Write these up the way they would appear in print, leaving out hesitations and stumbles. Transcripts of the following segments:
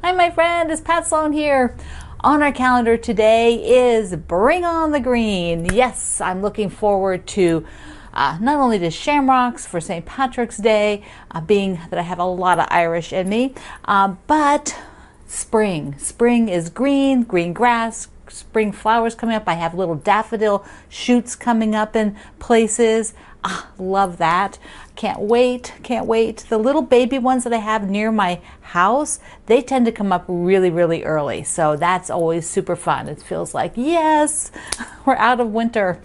Hi, my friend, it's Pat Sloan here. On our calendar today is Bring on the Green. Yes, I'm looking forward to not only the shamrocks for St. Patrick's Day, being that I have a lot of Irish in me, but spring. Spring is green, green grass, spring flowers coming up. I have little daffodil shoots coming up in places. Love that. Can't wait, can't wait. The little baby ones that I have near my house, they tend to come up really, really early. So that's always super fun. It feels like, yes, we're out of winter.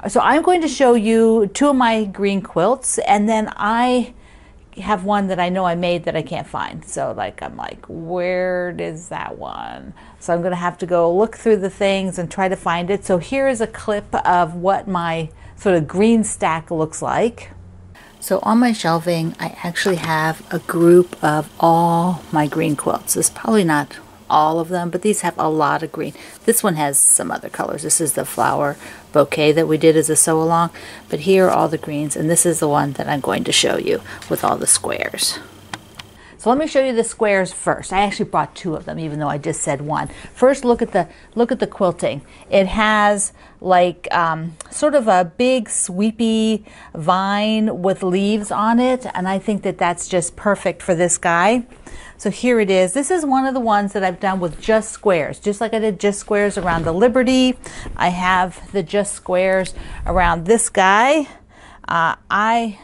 So I'm going to show you two of my green quilts, and then I have one that I know I made that I can't find. So I'm like, where is that one? So I'm going to have to go look through the things and try to find it. So here is a clip of what my sort of green stack looks like. So on my shelving, I actually have a group of all my green quilts. It's probably not all of them, but these have a lot of green. This one has some other colors. This is the flower bouquet that we did as a sew along, but here are all the greens, and this is the one that I'm going to show you with all the squares. So let me show you the squares first. I actually brought two of them, even though I just said one. First, look at the quilting. It has like sort of a big sweepy vine with leaves on it, and I think that that's just perfect for this guy. So here it is. This is one of the ones that I've done with just squares, just like I did just squares around the Liberty. I have the just squares around this guy. I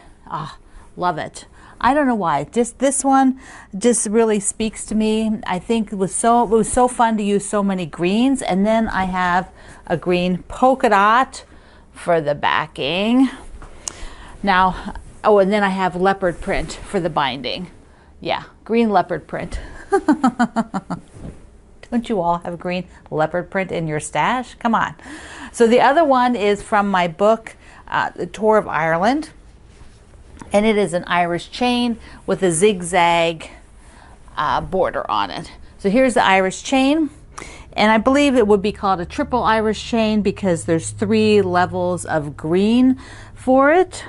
love it. I don't know why. Just this one just really speaks to me. I think it was so fun to use so many greens. And then I have a green polka dot for the backing. Now, oh, and then I have leopard print for the binding. Yeah, green leopard print. Don't you all have green leopard print in your stash? Come on. So the other one is from my book, The Tour of Ireland. And it is an Irish chain with a zigzag border on it. So here's the Irish chain. And I believe it would be called a triple Irish chain because there's 3 levels of green for it.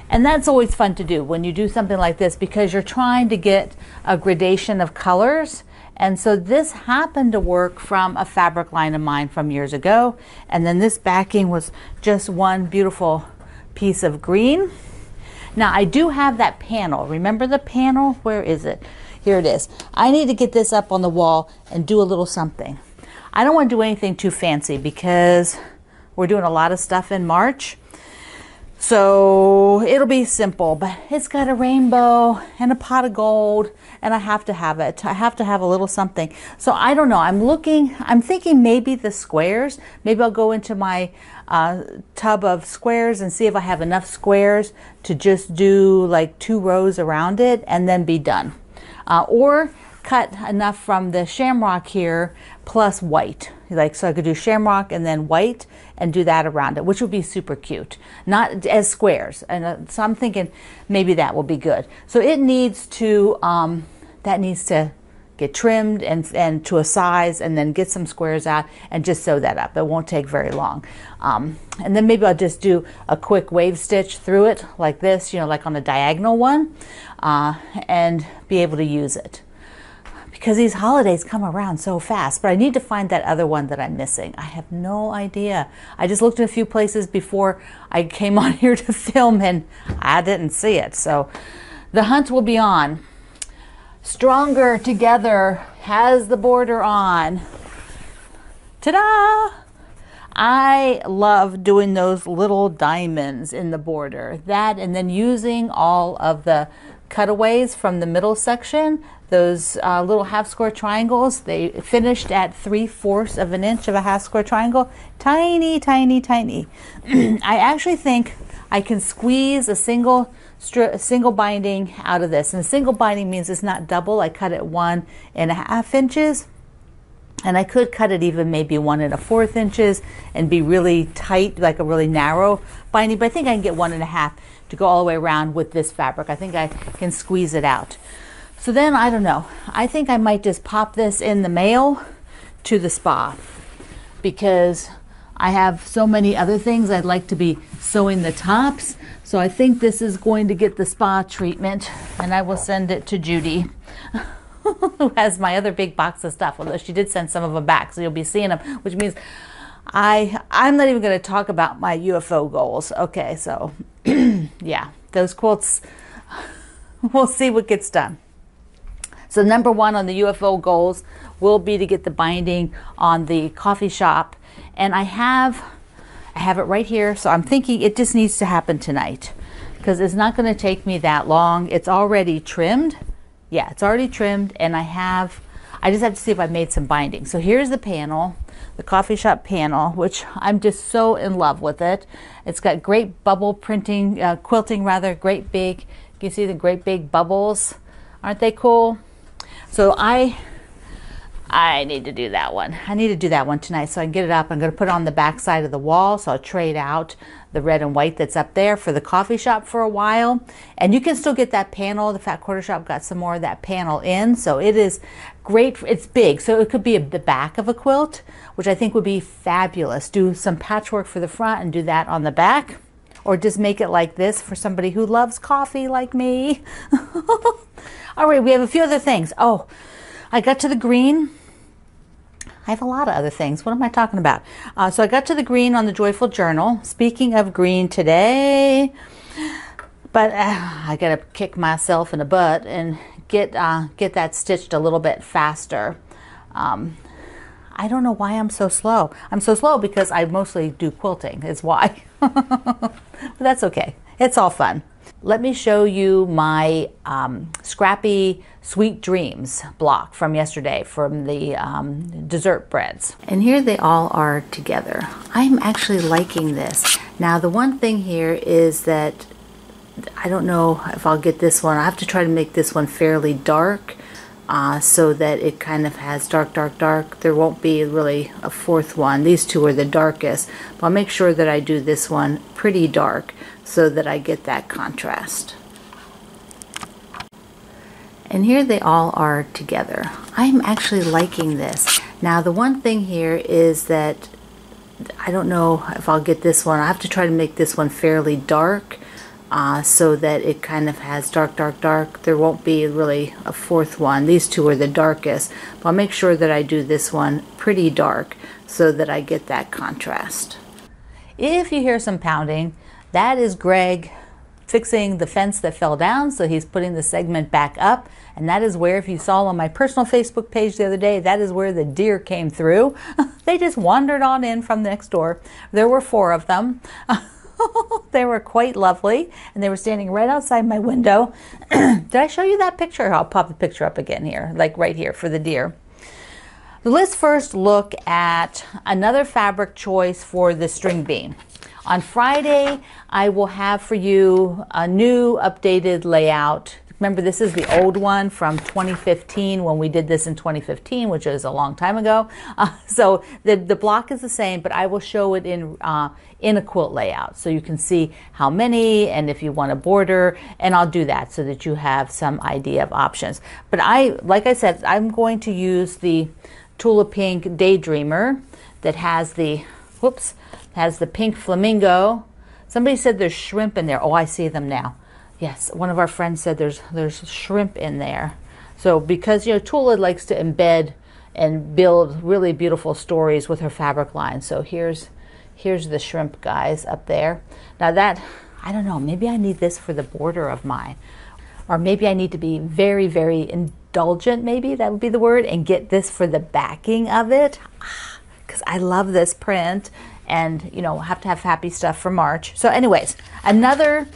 And that's always fun to do when you do something like this because you're trying to get a gradation of colors. And so this happened to work from a fabric line of mine from years ago. And then this backing was just one beautiful piece of green. Now I do have that panel. Remember the panel? Where is it? Here it is. I need to get this up on the wall and do a little something. I don't want to do anything too fancy because we're doing a lot of stuff in March. So it'll be simple, but it's got a rainbow and a pot of gold, and I have to have it. I have to have a little something. So I don't know. I'm thinking maybe the squares. Maybe I'll go into my tub of squares and see if I have enough squares to just do like 2 rows around it and then be done. Or cut enough from the shamrock here plus white. So I could do shamrock and then white and do that around it, which would be super cute. Not as squares. And so I'm thinking maybe that will be good. So it needs to, that needs to get trimmed and to a size, and then get some squares out and just sew that up. It won't take very long. And then maybe I'll just do a quick wave stitch through it like this, like on a diagonal one, and be able to use it. Because these holidays come around so fast, but I need to find that other one that I'm missing. I have no idea. I just looked in a few places before I came on here to film and I didn't see it. So the hunt will be on. Stronger Together has the border on. Ta-da! I love doing those little diamonds in the border. That, and then using all of the cutaways from the middle section, those little half square triangles. They finished at 3/4 of an inch of a half square triangle. Tiny, tiny, tiny. I actually think I can squeeze a single binding out of this. And a single binding means it's not double. I cut it 1.5 inches. And I could cut it even maybe 1.25 inches and be really tight, like a really narrow binding. But I think I can get 1.5 to go all the way around with this fabric. I think I can squeeze it out. So then, I don't know. I think I might just pop this in the mail to the spa because I have so many other things I'd like to be sewing the tops. So I think this is going to get the spa treatment, and I will send it to Judy. who has my other big box of stuff, although she did send some of them back, so you'll be seeing them, which means I'm not even going to talk about my UFO goals. Okay, so yeah, those quilts, we'll see what gets done. So number one on the UFO goals will be to get the binding on the coffee shop, and I have it right here, so I'm thinking it just needs to happen tonight because it's not going to take me that long. It's already trimmed. Yeah, it's already trimmed, and I just have to see if I made some binding. So here's the panel, the coffee shop panel, which I'm just so in love with it. It's got great bubble printing, quilting rather, great big, you can see the great big bubbles. Aren't they cool? So I need to do that one. I need to do that one tonight so I can get it up. I'm going to put it on the back side of the wall, so I'll trade out the red and white that's up there for the coffee shop for a while. And you can still get that panel. The Fat Quarter Shop got some more of that panel in, so it is great. It's big, so it could be the back of a quilt, which I think would be fabulous. Do some patchwork for the front and do that on the back, or just make it like this for somebody who loves coffee like me. All right, we have a few other things. Oh, I got to the green. I have a lot of other things. What am I talking about? So I got to the green on the Joyful Journal. Speaking of green today, but I got to kick myself in the butt and get that stitched a little bit faster. I don't know why I'm so slow. I'm so slow because I mostly do quilting is why. But that's okay. It's all fun. Let me show you my Scrappy Sweet Dreams block from yesterday from the dessert breads. And here they all are together. I'm actually liking this. Now the one thing here is that I don't know if I'll get this one. I have to try to make this one fairly dark so that it kind of has dark, dark, dark. There won't be really a fourth one. These two are the darkest. But I'll make sure that I do this one pretty dark so that I get that contrast. And here they all are together. I'm actually liking this. Now the one thing here is that I don't know if I'll get this one. I have to try to make this one fairly dark so that it kind of has dark, dark, dark. There won't be really a fourth one. These two are the darkest. But I'll make sure that I do this one pretty dark so that I get that contrast. If you hear some pounding, that is Greg fixing the fence that fell down, so he's putting the segment back up, and that is where, if you saw on my personal Facebook page the other day, that is where the deer came through. They just wandered on in from next door. There were 4 of them. They were quite lovely, and they were standing right outside my window. Did I show you that picture? I'll pop the picture up again here, like right here for the deer. Let's first look at another fabric choice for the string bean. On Friday, I will have for you a new updated layout. Remember, this is the old one from 2015 when we did this in 2015, which is a long time ago. So the block is the same, but I will show it in a quilt layout so you can see how many and if you want a border, and I'll do that so that you have some idea of options. But like I said, I'm going to use the Tula Pink Daydreamer that has the, has the pink flamingo. Somebody said there's shrimp in there. Oh, I see them now. Yes, one of our friends said there's shrimp in there. So because, you know, Tula likes to embed and build really beautiful stories with her fabric line. So here's the shrimp guys up there. Now that, I don't know, maybe I need this for the border of mine. Or maybe I need to be very, very indulgent, maybe that would be the word, and get this for the backing of it. Because I love this print. And, you know, have to have happy stuff for March. So anyways, another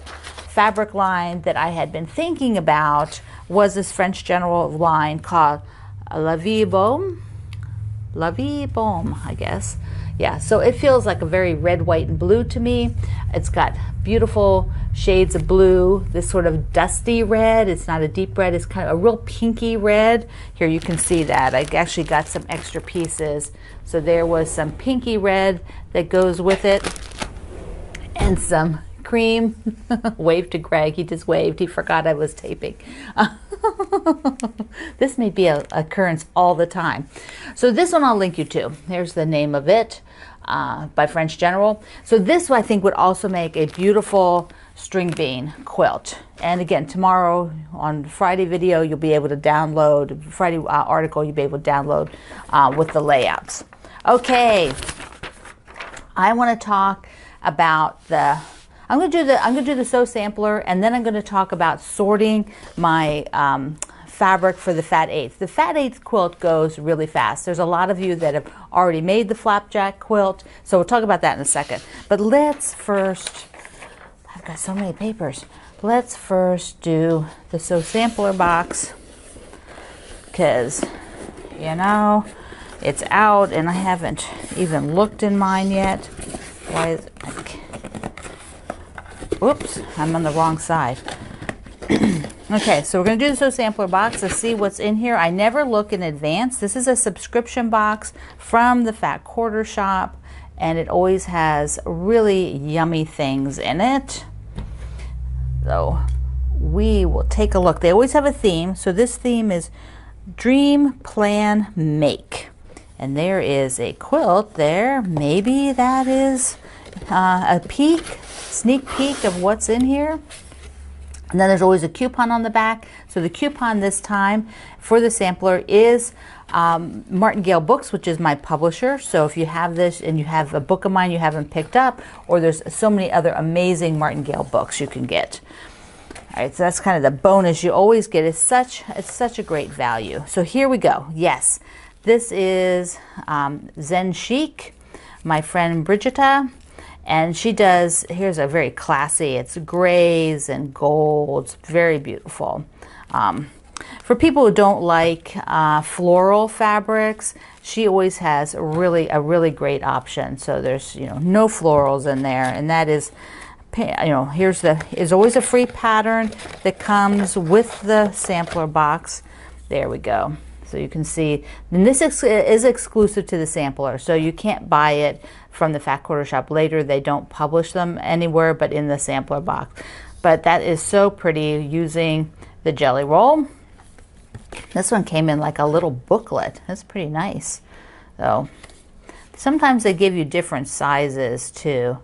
fabric line that I had been thinking about was this French General line called La Vie Baume, I guess. Yeah, so it feels like a very red, white, and blue to me. It's got beautiful shades of blue, this sort of dusty red. It's not a deep red, it's kind of a real pinky red. Here you can see that. I actually got some extra pieces. So there was some pinky red that goes with it, and some cream. Wave to Greg, he just waved, he forgot I was taping. This may be an occurrence all the time. So this one I'll link you to. Here's the name of it. by French General. So this I think would also make a beautiful string bean quilt. And again, tomorrow on Friday video, you'll be able to download, Friday article, you'll be able to download with the layouts. Okay, I want to talk about I'm going to do the sew sampler, and then I'm going to talk about sorting my fabric for the fat eighth. The fat eighth quilt goes really fast. There's a lot of you that have already made the flapjack quilt, so we'll talk about that in a second. But let's first, I've got so many papers. Let's first do the sew sampler box, because, you know, it's out and I haven't even looked in mine yet. Why is it? Whoops, I'm on the wrong side. Okay, so we're going to do the sew sampler box to see what's in here. I never look in advance. This is a subscription box from the Fat Quarter Shop, and it always has really yummy things in it. So we will take a look. They always have a theme. So this theme is Dream, Plan, Make. And there is a quilt there. Maybe that is a sneak peek of what's in here. And then there's always a coupon on the back. So the coupon this time for the sampler is Martingale Books, which is my publisher. So if you have this and you have a book of mine you haven't picked up, or there's so many other amazing Martingale books you can get. All right, so that's kind of the bonus you always get. It's such a great value. So here we go. Yes, this is Zen Chic, my friend Brigitta. And she does, here's a very classy, it's grays and golds, very beautiful. For people who don't like floral fabrics, she always has a really great option. So there's, you know, no florals in there, and that is, you know, is always a free pattern that comes with the sampler box. There we go. So you can see, and this is exclusive to the sampler, so you can't buy it from the Fat Quarter Shop later. They don't publish them anywhere but in the sampler box. But that is so pretty using the jelly roll. This one came in like a little booklet. That's pretty nice. So sometimes they give you different sizes too.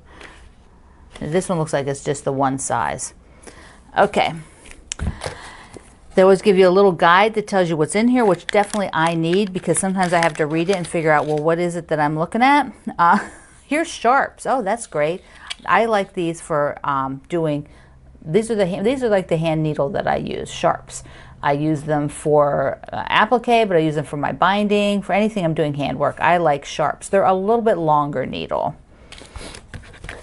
This one looks like it's just the one size. Okay. They always give you a little guide that tells you what's in here, which definitely I need, because sometimes I have to read it and figure out, well, what is it that I'm looking at? Here's sharps. Oh, that's great. I like these for doing, these are like the hand needle that I use, sharps. I use them for applique, but I use them for my binding, for anything I'm doing handwork. I like sharps. They're a little bit longer needle.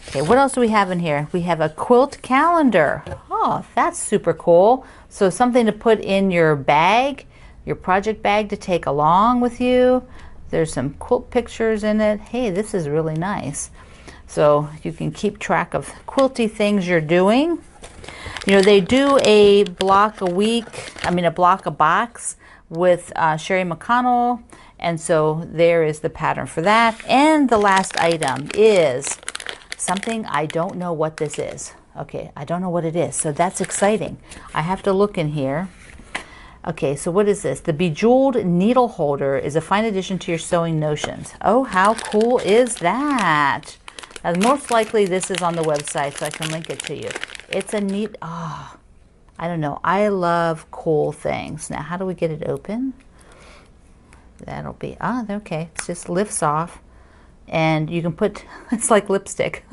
Okay, what else do we have in here? We have a quilt calendar. Oh, that's super cool. So something to put in your bag, your project bag to take along with you. There's some quilt pictures in it. Hey, this is really nice. So you can keep track of quilty things you're doing. You know, they do a block a box with Sherry McConnell. And so there is the pattern for that. And the last item is something I don't know what this is. Okay, I don't know what it is, so that's exciting. I have to look in here. Okay, so what is this? The Bejeweled Needle Holder is a fine addition to your sewing notions. Oh, how cool is that? And most likely this is on the website, so I can link it to you. It's a neat, I don't know. I love cool things. Now, how do we get it open? That'll be, okay. It just lifts off. And you can put, it's like lipstick.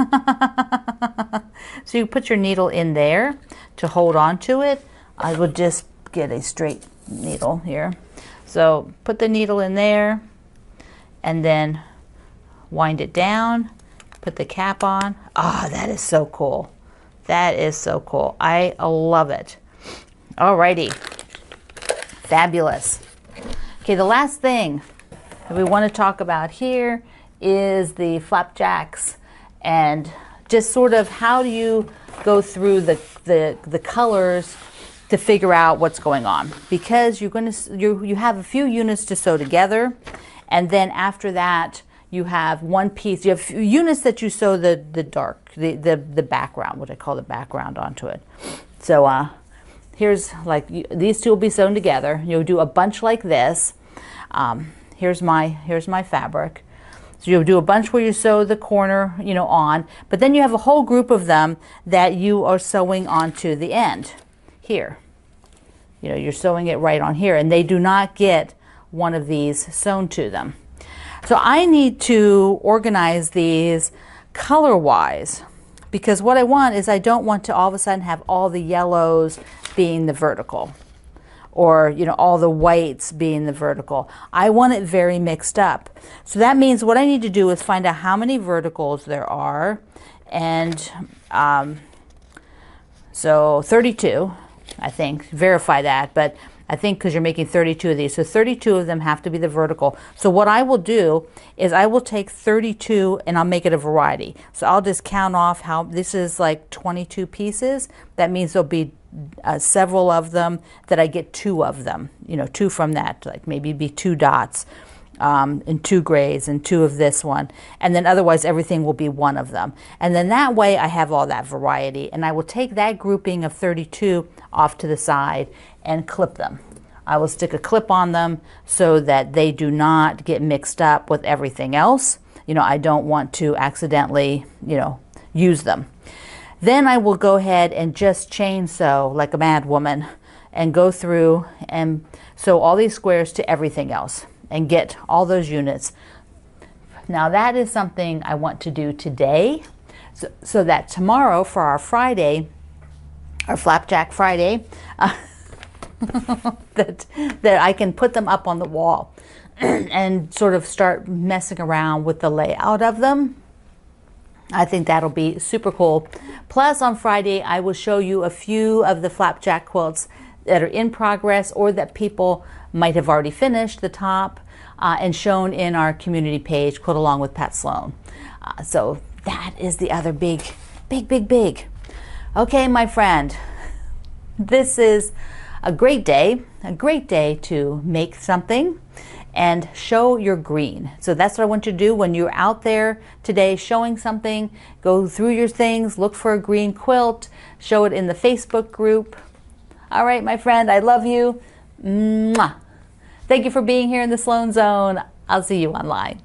So you put your needle in there to hold on to it. I would just get a straight needle here. So put the needle in there and then wind it down, put the cap on. Ah, that is so cool. That is so cool. I love it. Alrighty. Fabulous. Okay, the last thing that we want to talk about here is the flapjacks, and just sort of how do you go through the colors to figure out what's going on, because you have a few units to sew together, and then after that you have one piece, you have units that you sew the background, what I call the background, onto it. So here's like these two will be sewn together. You'll do a bunch like this. Here's my fabric. So you'll do a bunch where you sew the corner, on, but then you have a whole group of them that you are sewing onto the end here. You're sewing it right on here, and they do not get one of these sewn to them. So I need to organize these color-wise, because what I want is I don't want to all of a sudden have all the yellows being the vertical, or all the whites being the vertical. I want it very mixed up. So that means what I need to do is find out how many verticals there are, and so 32, I think. Verify that, but I think because you're making 32 of these, so 32 of them have to be the vertical. So what I will do is I will take 32 and I'll make it a variety. So I'll just count off how this is like 22 pieces. That means there'll be several of them that I get 2 of them, 2 from that, like maybe be 2 dots and 2 grays and 2 of this one, and then otherwise everything will be 1 of them. And then that way I have all that variety, and I will take that grouping of 32 off to the side and clip them. I will stick a clip on them so that they do not get mixed up with everything else. I don't want to accidentally, use them. Then I will go ahead and just chain sew like a mad woman and go through and sew all these squares to everything else and get all those units. Now that is something I want to do today, so that tomorrow for our Friday, our Flapjack Friday, that I can put them up on the wall and sort of start messing around with the layout of them. I think that'll be super cool. Plus on Friday, I will show you a few of the Flapjack quilts that are in progress or that people might have already finished the top and shown in our community page, Quilt Along with Pat Sloan. So that is the other big. Okay, my friend, this is a great day to make something and show your green. So that's what I want you to do when you're out there today showing something. Go through your things, look for a green quilt, show it in the Facebook group. All right, my friend, I love you. Mwah. Thank you for being here in the Sloan Zone. I'll see you online.